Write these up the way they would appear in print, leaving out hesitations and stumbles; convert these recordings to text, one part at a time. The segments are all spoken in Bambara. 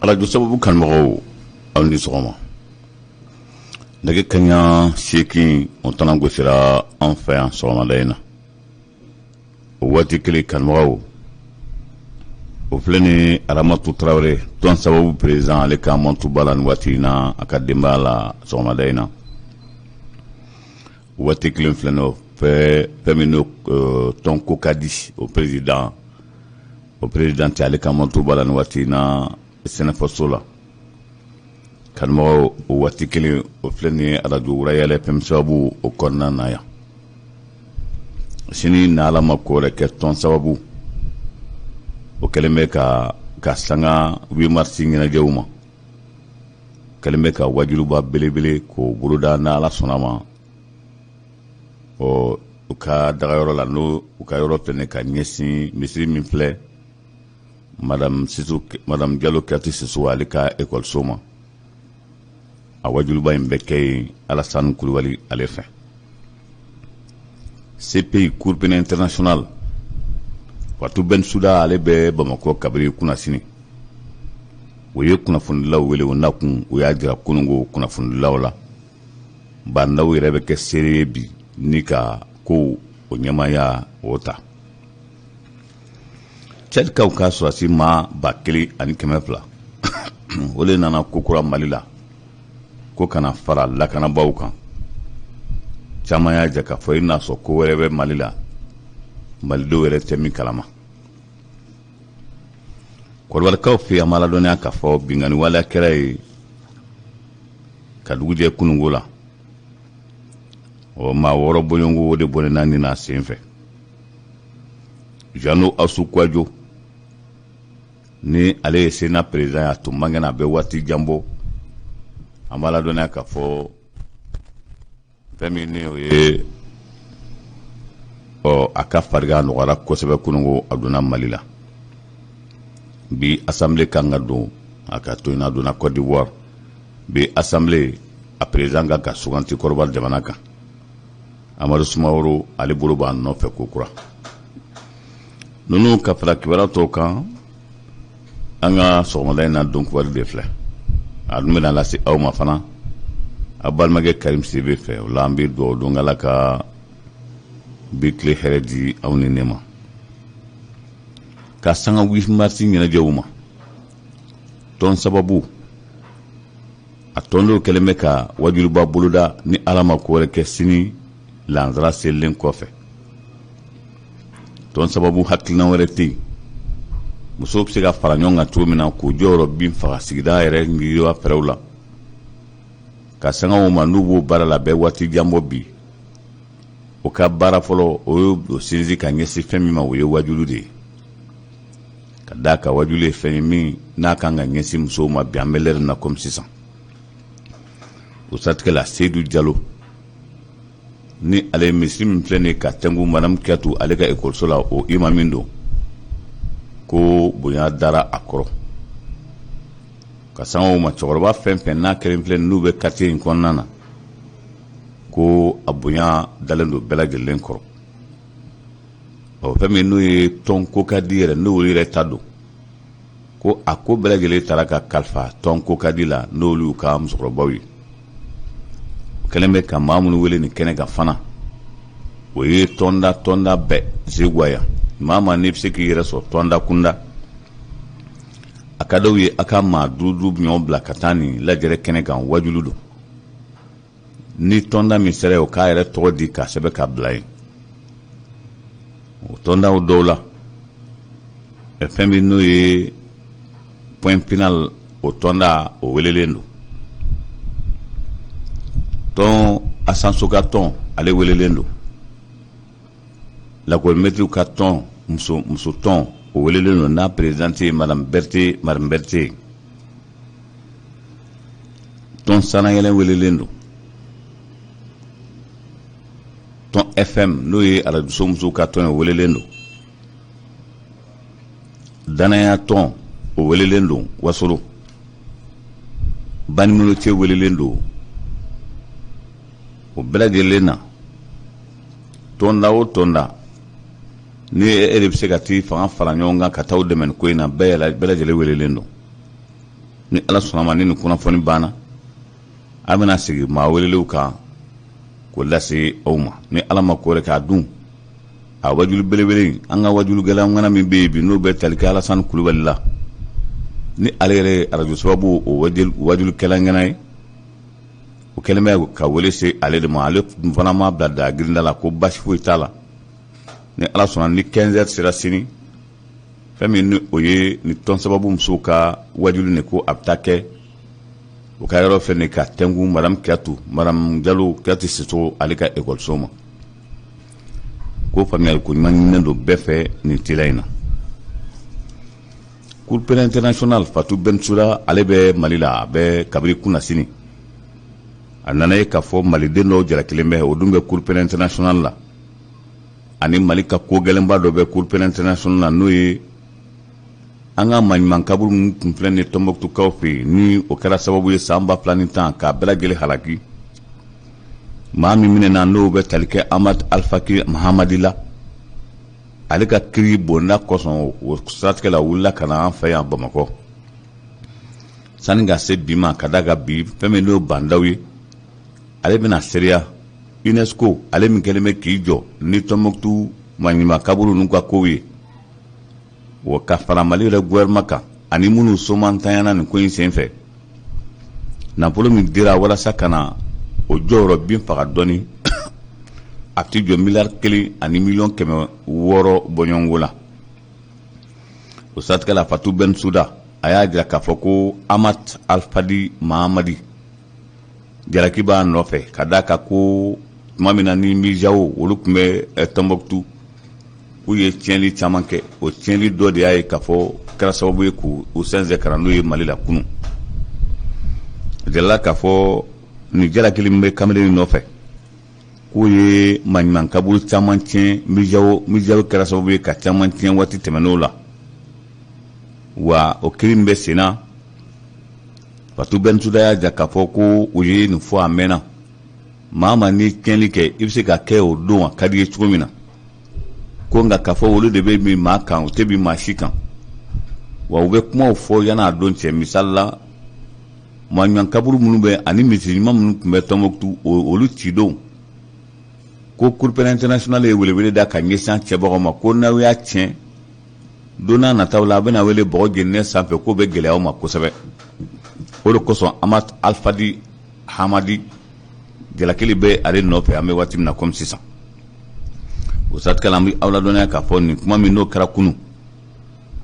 Radio sababu kanmɔgɔw aw ni sɔgɔma nɛgɛ kaɲa 8 on tana gosira an fɛ yan sɔgɔmada in na o waati kelen kanmɔgɔw o filɛ ni Aramatu Tarawele tɔn sababu président ale ka mantuba la ni waati in na a ka denbaya la sɔgɔmada in na o waati kelen filɛ no fɛn min no tɔn ko ka di o président tɛ ale ka mantuba la ni waati in na Sɛnɛfɔso la kanmɔgɔw o waati kelen o filɛ ni radio Wurayɛlɛ FM sababu o kɔnɔna na yan sini na Ala ma ko wɛrɛ kɛ tɔn sababu o kɛlen bɛ ka sanga 8 mars ɲɛnajɛw ma kɛlen bɛ ka wajuruba belebele k'o boloda na Ala sɔnna ma u ka dagayɔrɔ la n'o u ka yɔrɔ filɛ ka ɲɛsin misiri min filɛ Madame Diallo Kati Siso ale ka école ma a wajuruba in bɛ kɛ Alassane Kulubali ale fɛ CPI Cour pénale internationale Fatou Bensouda ale bɛ Bamako kabiri kunna sini o ye kunnafonidilaw wele o nakun o y'a jira kunungo kunnafonidilaw la bandaw yɛrɛ bɛ kɛ seere bi ni ka ko o ɲɛmaya o ta Cɛdikaw ka sɔrɔsi maa 1,200 o le nana kokura Mali la ko kana fara lakanabaw kan caman y'a jɛ k'a fɔ i n'a sɔrɔ ko wɛrɛ bɛ Mali la Malidenw yɛrɛ tɛ min kalama Kɔrɔbarikaw fɛ yan ma ladɔnniya k'a fɔ bingani waleya kɛra ye ka dugujɛ kunungo la maa 6 bɔɲɔgɔnko o de bɔnɛna nin na sen fɛ Jano Asu Kwadjo ni ale ye Sénat président a tun man kɛnɛ a bɛ waati jan bɔ an b'a ladɔnniya k'a fɔ fɛn min ni o ye a ka farigan nɔgɔyara kosɛbɛ kunungo a donna Mali la bi assemblée kan ka don a ka to yen a donna Côte d'Ivoire bi assemblée a président ka suganti Kɔrɔbari jamana kan Amadu Sumaworo ale bolo b'a nɔfɛ kokura ninnu ka fara kibaruya tɔw kan an ka sɔgɔmada in na dɔnkubali de filɛ a dun bɛna lase aw ma fana a balimakɛ Karim Sidibe fɛ o la an bɛ dugawu don Ala ka bi tile hɛrɛ di aw ni ne ma ka sanga 8 mars ɲɛnajɛw ma tɔn sababu a tɔndenw kɛlen bɛ ka wajuruba boloda ni Ala ma ko wɛrɛ kɛ sini lansara selilen kɔfɛ tɔn sababu hakilina wɛrɛ tɛ yen musow bɛ se ka fara ɲɔgɔn kan cogo min na k'u jɔyɔrɔ bin faga sigida yɛrɛ yiriwa fɛrɛw la ka sanga o ma n'u b'o baara la bɛɛ waati jan bɔ bi o ka baara fɔlɔ o ye o sinsin ka ɲɛsin fɛn min ma o ye wajulu de ye ka d'a kan wajulu ye fɛn ye min n'a kan ka ɲɛsin musow ma bi an bɛ l'heure na comme sisan o siratigɛ la Seydou Diallo ni ale misiri min filɛ nin ka tɛngu Madame Kiyatu ale ka école la o imam min don ko bonya dara a kɔrɔ ka sanga o ma cɛkɔrɔba fɛn fɛn n'a kɛlen filɛ n'u bɛ quartier in kɔnɔna na ko a bonya dalen don bɛɛ lajɛlen kɔrɔ fɛn min n'o ye tɔn ko ka di yɛrɛ n'olu yɛrɛ ta don ko a ko bɛɛ lajɛlen taara ka kalifa tɔn ko ka di la n'olu ka musokɔrɔbaw ye kɛlen bɛ ka maa minnu wele nin kɛnɛ kan fana o ye tɔnda bɛɛ Zeguaya maa n'i bɛ se k'i yɛrɛ sɔrɔ tɔnda kunda a ka d'aw ye a ka maa 5 ɲɔgɔn bila ka taa nin lajɛrɛ kɛnɛ kan wajulu don ni tɔnda min sera o k'a yɛrɛ tɔgɔ di k'a sɛbɛn k'a bila yen o tɔndaw dɔw la fɛn min n'o ye point final o tɔnda o welelen don tɔn Asanso ka tɔn ale welelen don lakɔli mɛtiriw ka tɔn muso tɔn o welelen don n'a présidente Madame Berthe tɔn sanayɛlɛn welelen don tɔn FM n'o ye arajo musow ka tɔn o welelen don danaya tɔn o welelen don Wasolo Banimolo cɛ welelen don o bɛɛ lajɛlen na tɔnda o tɔnda ni e de bɛ se ka t'i fanga fara ɲɔgɔn kan ka taa o dɛmɛ ko in na bɛɛ lajɛlen welelen don ni ala sɔnna ma ni nin kunnafoni banna an bɛna sigi maa welelew kan k'o lase aw ma ni ala ma ko k'a dun a wajulu belebele an ka wajulu gɛlɛn min bɛ yen bi n'o bɛ tali kɛ Alasani Kulubali la ni ale yɛrɛ arajo sababu o wajulu kɛlɛnkɛnɛ ye o kɛlen bɛ ka wele se ale de ma ale fana ma bila da girinda la ko basi foyi t'a la ni ala sɔnna ni 15h sera sini fɛn min ni o ye ni tɔn sababu musow ka wajulu ne ko a bɛ taa kɛ o ka yɔrɔ fɛn ne ka tɛngu madame Jalo Kiyatu Sisogo ale ka ekɔliso ma ko faamuyali ko ɲuman ɲininen don bɛɛ fɛ nin tela in na Cour pénale internationale Fatou Bensouda ale bɛ Mali la a bɛ kabiri kunna sini a nana ye k'a fɔ maliden dɔw jalakilen bɛ o dun bɛ Cour pénale internationale la ani Mali ka ko gɛlɛnba dɔ bɛ Cour pénale internationale la n'o ye an ka maɲuman kaburu ninnu tun filɛ ni Tɔnbɔkutukaw fɛ yen ni o kɛra sababu ye san 2010 k'a bɛɛ lajɛlen halaki maa min minɛna n'o bɛ tali kɛ Amadu Alfaki Mahamadi la ale ka kiri bonda kosɔn o siratigɛ la wulila ka na an fɛ yan Bamakɔ sani ka se bi ma ka da ka bi fɛn min n'o bandaw ye ale bɛna seereya UNESCO ale min kɛlen bɛ k'i jɔ ni Tɔnbɔkutu maɲuman kaburu ninnu ka kow ye wa ka fara Mali yɛrɛ gouvernement kan ani minnu somantanyana nin ko in senfɛ nafolo min dira walasa ka na o jɔyɔrɔ bin faga dɔɔni a ti jɔ miliyari 1 ani miliyɔn 600 bɔɲɔgɔnko la o siratigɛ la Fatou Bensouda a y'a jira k'a fɔ ko Amadu Alfaki Mahamadi jalaki b'a nɔfɛ ka d'a kan ko tuma min na ni mijawo olu tun bɛ Tɔnbɔkutu k'u ye tiɲɛli caman kɛ o tiɲɛli dɔ de y'a ye k'a fɔ kɛra sababu ye k'u sɛnsɛn ka na n'o ye Mali la kunun a jirala k'a fɔ nin jalaki min bɛ kamalen nɔfɛ k'u ye maɲuman kaburu caman tiɲɛ mijawo kɛra sababu ye ka caman tiɲɛ waati tɛmɛn'o la wa o kiiri min bɛ sen na Fatou Bensouda y'a jira k'a fɔ ko u ye nin fɔ a mɛnna maa ma ni tiɲɛli kɛ i bɛ se ka kɛ o don a ka di ye cogo min na ko nka k'a fɔ olu de bɛ bin maa kan u tɛ bin maa si kan wa u bɛ kumaw fɔ yan'a don cɛ misali la maɲuman kaburu minnu bɛ ani misiri ɲuman minnu tun bɛ Tɔnbɔkutu olu cidon ko Cour pénale internationale ye welewele da ka ɲɛsin cɛbagaw ma ko n'aw y'a tiɲɛ don n'a nataw la a bɛna wele bɔgɔ jeninen sanfɛ k'o bɛ gɛlɛya aw ma kosɛbɛ o de kosɔn Amadu Alfaki Mahamadi jalakili bɛ ale nɔfɛ an bɛ waati min na komi sisan o siratigɛ la an bɛ aw ladɔnniya k'a fɔ nin kuma min n'o kɛra kunun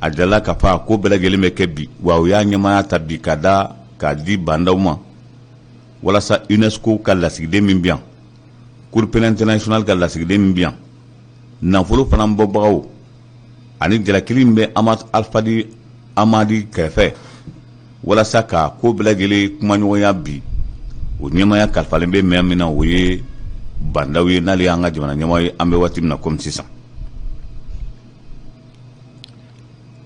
a jirala k'a fɔ a ko bɛɛ lajɛlen bɛ kɛ bi wa u y'a ɲɛmaaya ta bi k'a di bandaw ma walasa UNESCO ka lasigiden min bɛ yan Cour pénale internationale ka lasigiden min bɛ yan nafolo fana bɔbagaw ani jalakili min bɛ Amadu Alfaki Mahamadi kɛrɛfɛ walasa ka ko bɛɛ lajɛlen kumaɲɔgɔnya bi o ɲɛmaaya kalifalen bɛ mɛn min na o ye bandaw ye n'ale y'an ka jamana ɲɛmaa ye an bɛ waati min na komi sisan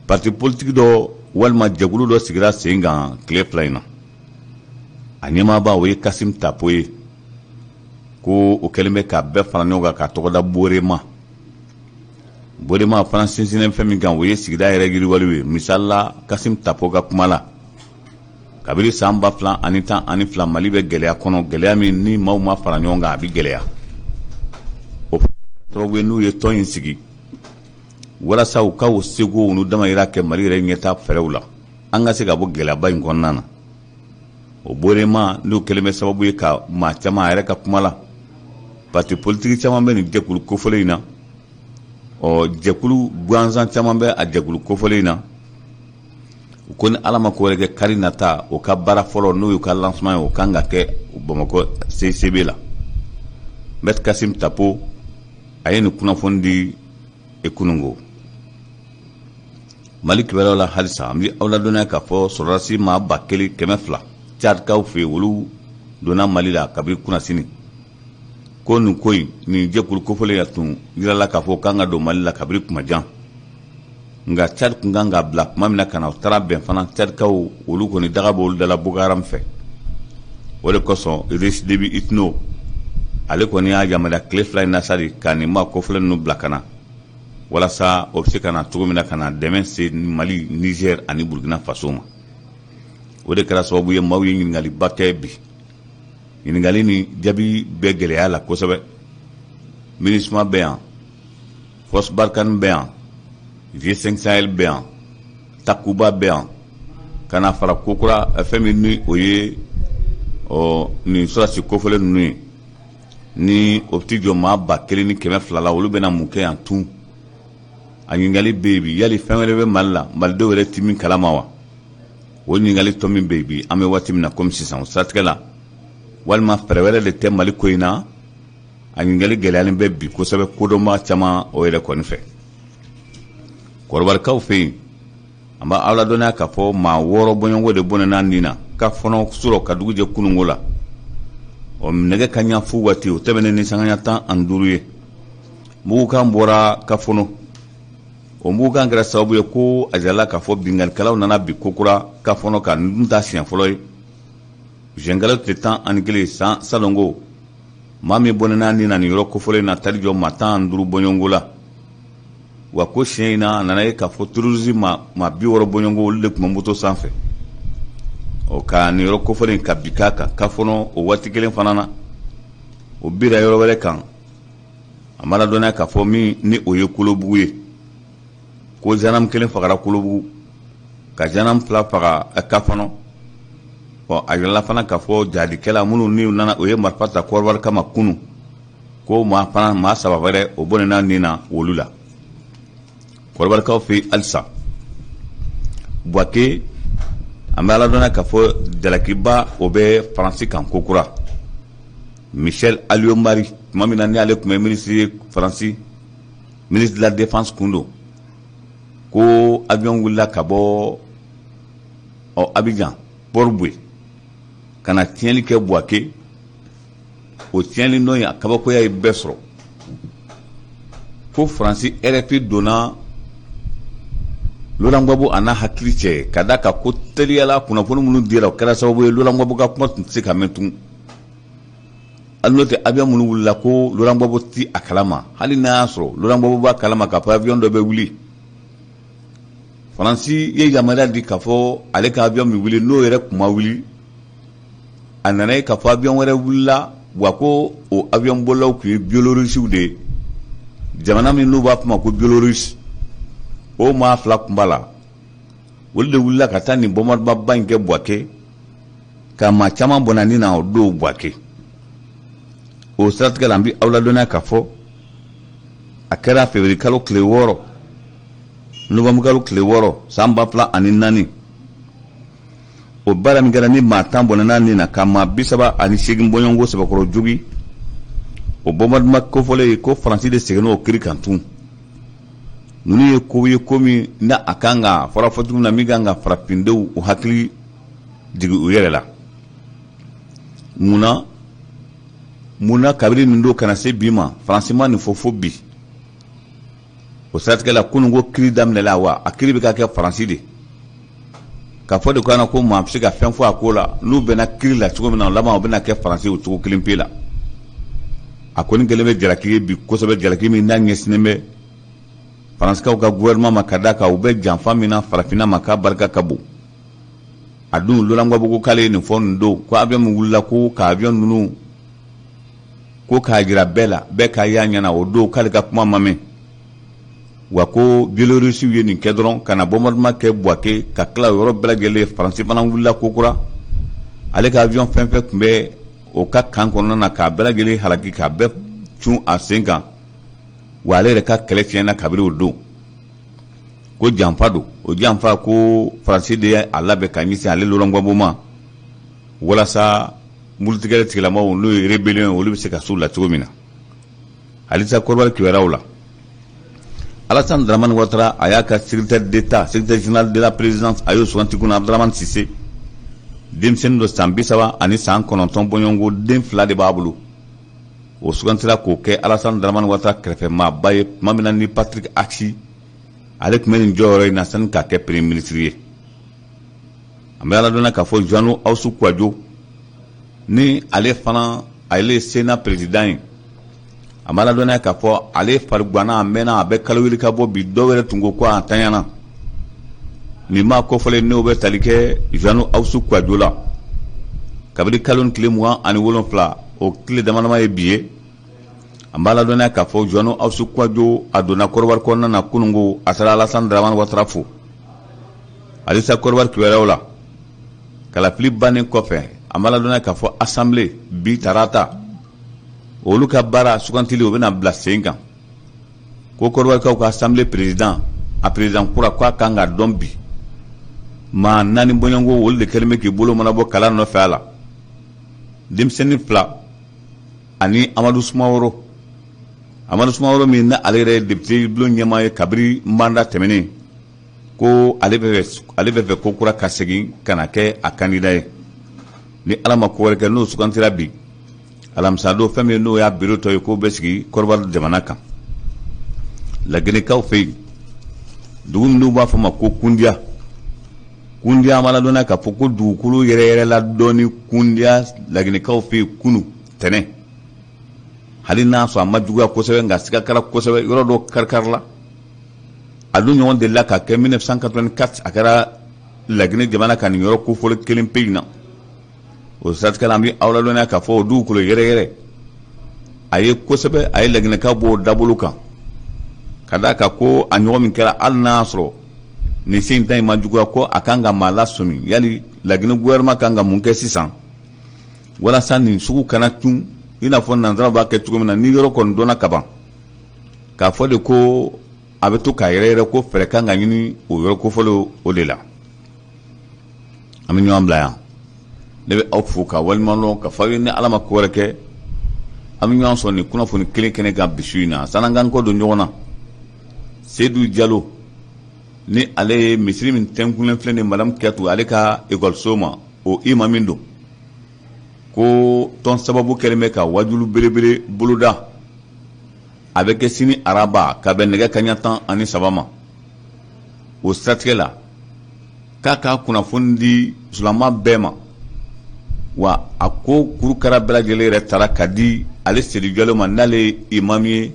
parti politique dɔ walima jɛkulu dɔ sigira sen kan tile 2 in na a ɲɛmaaba o ye Kassim Tapo ye ko o kɛlen bɛ ka bɛɛ fara ɲɔgɔn kan ka tɔgɔ da Borema fana sinsinnen fɛn min kan o ye sigida yɛrɛ yiriwaliw ye misali la Kassim Tapo ka kuma la kabiri san 2012 Mali bɛ gɛlɛya kɔnɔ gɛlɛya min ni maaw ma fara ɲɔgɔn kan a bɛ gɛlɛya o sababu ye n'u ye tɔn in sigi walasa u ka o seko n'u damayira kɛ Mali yɛrɛ ɲɛta fɛrɛw la an ka se ka bɔ gɛlɛyaba in kɔnɔna na o Borema n'u kɛlen bɛ sababu ye ka maa caman a yɛrɛ ka kuma la parti politique caman bɛ nin jɛkulu kofɔlen in na jɛkulu gansan caman bɛ a jɛkulu kofɔlen in na u ko ni ala ma ko wɛrɛ kɛ kari nata o ka baara fɔlɔ n'o y'u ka lancement ye o kan ka kɛ Bamakɔ CCB la Maître Kassim Tapo a ye nin kunnafoni di kunungo Mali kibaruyaw la halisa an bɛ aw ladɔnniya k'a fɔ sɔrɔdasi maa 1200 Tchadkaw fɛ yen olu donna Mali la kabiri kunna sini ko nin ko in nin jɛkulu kofɔlen ya tun yirala k'a fɔ k'an ka don Mali la kabiri kumajan nka Tchad kun kan k'a bila kuma min na ka na o taara bɛn fana Tchadkaw olu kɔni daga b'olu dala Boko Haram fɛ o de kosɔn Idriss Déby Itno ale kɔni y'a yamaruya tile 2 in na sa de ka nin maa kofɔlen ninnu bila ka na walasa o bɛ se ka na cogo min na ka na dɛmɛ se Mali, Niger ani Burkina Faso ma. O de kɛra sababu ye maaw ye ɲininkaliba kɛ bi. ɲininkali ni jaabi bɛɛ gɛlɛya la kosɛbɛ. MINUSMA bɛ yan, Force Barkhane bɛ yan, G5 Sahel bɛ yan, Takuba bɛ yan, ka na fara kokura fɛn min ni o ye nin sɔrɔdasi kofɔlen ninnu ye, ni o tɛ jɔ maa 1,200 la, olu bɛna mun kɛ yan tun. A ɲininkali bɛ yen bi, yali fɛn wɛrɛ bɛ Mali la, Malidenw yɛrɛ tɛ min kalama wa? O ɲininkali tɔ min bɛ yen bi, an bɛ waati min na komi sisan o siratigɛ la, walima fɛɛrɛ wɛrɛ de tɛ Mali ko in na. A ɲininkali gɛlɛyalen bɛ bi kosɛbɛ kodɔnba caman o yɛrɛ kɔni fɛ. Kɔrɔbarikaw fɛ yen, an b'a aw ladɔnniya k'a fɔ maa 6 bɔɲɔgɔnko de bɔnɛna nin na ka fɔnɔ sɔrɔ ka dugu jɛ kununko la. Nɛgɛ kaɲa fu waati o tɛmɛnen ni sanga ɲɛ 15 ye. Mugukan bɔra ka fɔnɔ. O mugukan kɛra sababu ye ko a jirala k'a fɔ binganikɛlaw nana bi kokura ka fɔnɔ ka n ta siɲɛ fɔlɔ ye. Jenkalo tile 11 san salongo. Maa min bɔnɛna nin na nin yɔrɔ kofɔlen na tali jɔ maa 15 bɔɲɔgɔnko la. Wa ko siɲɛ in na a nana ye k'a fɔ terrorisme maa 60 bɔɲɔgɔnko olu de tun bɛ moto sanfɛ. O ka nin yɔrɔ kofɔlen ka bi k'a kan ka fɔnɔ o waati kelen fana na. O bira yɔrɔ wɛrɛ kan. A ma ladɔnniya k'a fɔ min ni o ye Kolobugu ye. Ko gendarme 1 fagara Kolobugu, ka gendarme 2 faga ka fɔnɔ. A yirala fana k'a fɔ jadikɛla minnu ni nana o ye marifa ta Kɔrɔwari kama kunu, ko maa 3 wɛrɛ o bɔnɛna nin na olu la. Kɔrɔbarikaw fɛ halisa. Buwake, an bɛ ala dɔnna k'a fɔ jalakiba o bɛ Faransi kan kokura. Michel Alliot-Marie, tuma min na ni ale tun bɛ ministre ye Faransi, ministre de la Défense kun don, ko avion wulila ka bɔ Abidjan, Port-Boué, ka na tiɲɛli kɛ Buwake. O tiɲɛli nɔ ye a kabakoya ye bɛɛ sɔrɔ. Fo Faransi RFI donna Laurent Gbagbo a n'a hakili cɛ ka da ka ko teliyala kunnafoni minnu dira o kɛra sababu ye Laurent Gbagbo ka kuma tun tɛ se ka mɛn tun. Hali n'o tɛ avion minnu wulila ko Laurent Gbagbo ti a kalama, hali n'a y'a sɔrɔ Laurent Gbagbo b'a kalama k'a fɔ avion dɔ bɛ wuli. Faransi ye yamaruya di k'a fɔ ale ka avion min wuli n'o yɛrɛ tun ma wuli, a nana ye k'a fɔ avion wɛrɛ wulila wa ko o avion bɔlaw tun ye Biélorusses de ye. Jamana min n'u b'a fɔ ma ko Biélorusses, o maa 2 tun b'a la. Olu de wulila ka taa nin bombardement in kɛ Buwake, ka maa caman bɔnna nin na o don Buwake. O siratigɛ la an bɛ aw ladɔnniya k'a fɔ a kɛra février kalo tile 6, novembre kalo tile 6 san 2004. O baara min kɛra ni maa 10 bɔnɛna nin na ka maa 38 bɔɲɔgɔnko sɛbɛkɔrɔ jogi. O bombardement kofɔlen ye ko Faransi de seginna o kiri kan tun. Ninnu ye ko ye ko min na a kan ka fɔra fɔcogo min na min kan ka farafindenw u hakili jigin u yɛrɛ la. Munna kabiri nin don kana se bi ma Faransi ma nin fɔ fo bi. O siratigɛ la kununko kiri daminɛla wa a kiri bɛ ka kɛ Faransi de. Ka fɔ de ko ana ko maa bɛ se ka fɛn fɔ a ko la n'u bɛnna kiri la cogo min na o laban o bɛna kɛ Faransi o cogo kelen pe la. A kɔni kɛlen bɛ jalaki ye bi kosɛbɛ, jalaki min n'a ɲɛsinnen bɛ Faransikaw ka gouvernement ma ka da kan u bɛ janfa min na farafinna ma k'a barika ka bon. A dun Laurent Gbagbo ko k'ale ye nin fɔ nin don ko avion min wulila ko ka avion ninnu ko k'a jira bɛɛ la bɛɛ k'a y'a ɲɛna o don k'ale ka kuma ma mɛn. Wa ko Biélorusses ye nin kɛ dɔrɔn ka na bombardement kɛ Buwake ka tila o yɔrɔ bɛɛ lajɛlen Faransi fana wulila kokura. Ale ka avion fɛn fɛn tun bɛ o ka kan kɔnɔna na k'a bɛɛ lajɛlen halaki k'a bɛɛ cun a sen kan. Wa ale yɛrɛ ka kɛlɛ tiɲɛna kabiri o don. Ko janfa don. O janfa ko Faransi de y'a labɛn ka ɲɛsin ale Laurent Gbagbo ma walasa mulutigɛla tigilamaw n'o ye rébellion olu bɛ se ka s'u la cogo min na. Halisa Kɔrɔbari kibaruyaw la. Alassane Dramane Ouattara a y'a ka secrétaire d'État, secrétaire général de la présidence a y'o suganti kunna Abdramane Cissé. Denmisɛnnin dɔ san 30 ani san 9 bɔɲɔgɔnko den 2 de b'a bolo. O sugantira k'o kɛ Alassane Dramane Ouattara kɛrɛfɛ maaba ye tuma min na ni Patrick Achi ale tun bɛ nin jɔyɔrɔ in na sani k'a kɛ premier ministre ye. An bɛ ala dɔnna k'a fɔ Joano Awsu Kwadjo ni ale fana ale Sénat président ye amala dona ka fo ale fargwana amena abe kalwili ka bo bi dowere tungo ko atanyana ni ma ko fole no be talike janu awsu kwa jola kabri kalon klemwa ani wolon fla o kle damanama e biye ambala dona ka fo janu awsu kwa jo adona korwar konna na kunungo asala alasan draman watrafu alisa korwar kwelawla kala flip banen kofe amala dona ka fo assemblée bi tarata olu ka bara sugantili o bena bila sen kan ko korwar ka assemblée président a président kura ko kanga dombi ma nani bonyongo olu de kelme ki bolo mana bo kala no fala dimseni fla ani Amadou Sumaworo min na alere député blo nyama e kabri manda temene ko ale be ko kura kasegi kana ke a candidat ni alama ko wala no sugantira bi alamsa do femme no ya biro to ko besigi korbar jamana kan la gene kaw fe dugum nu ba fama ko kundia mala dona ka poko dukulu yere la doni kundia la gene kaw fe kunu tene halina so amajuga ko sewe nga sika kala ko sewe yoro do karkarla adu nyon de la ka ke 1984 akara la gene jamana kan yoro ko fole kelim peyna o sat kala mi awla dona ka fo dukulu yere aye ko sebe aye la gene ka bo dabuluka kada ka ko anyo min kala al nasro ni sinta majuga ko akanga mala sumi yali la gene gouvernement kanga munke 600 wala sani suku kana tun ina fo nanzara ba ke tugumina ni yoro kon dona kaban ka fo de ko abetu ka yere ko fere kanga nyini o yoro ko folo o de la aminyo amblaya lebe awfu ka walmano ka fawi ni alama ko reke aminyo so ni kuna fo ni kene ga bisuina sanangan ko do nyona Seydou Diallo ni ale misiri min tenkulen filɛ ni madame Kiyatu ale ka ekɔliso ma o imamin don ko tɔn sababu kɛlen bɛ ka wajulu belebele boloda a bɛ kɛ sini araba ka bɛn nɛgɛ kaɲa 13 ma o siratigɛ la k'a ka kunnafoni di musolama bɛɛ ma wa a ko kurukara bɛɛ lajɛlen yɛrɛ taara ka di ale Seydou Diallo ma n'ale ye imam ye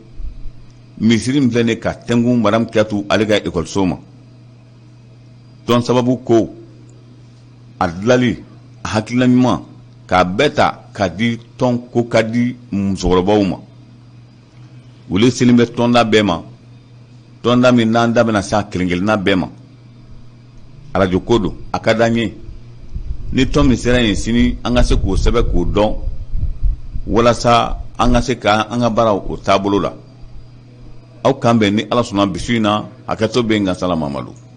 misiri min filɛ ni ka tɛnku madame Kiyatu ale ka ekɔliso ma tɔn sababu ko a dilali a hakilina ɲuman k'a bɛɛ ta ka di tɔn ko ka di musokɔrɔbaw ma wuli sini bɛ tɔnda bɛɛ ma tɔnda min n'an da bɛna se a kelen-kelenna bɛɛ ma arajo ko don a ka d'an ye ni tɔn min sera yen sini an ka se k'o sɛbɛn k'o dɔn walasa an ka se ka an ka baara o taabolo la aw kan bɛn ni Ala sɔnna bisu in na hakɛto bɛ n kan Sala Mamadu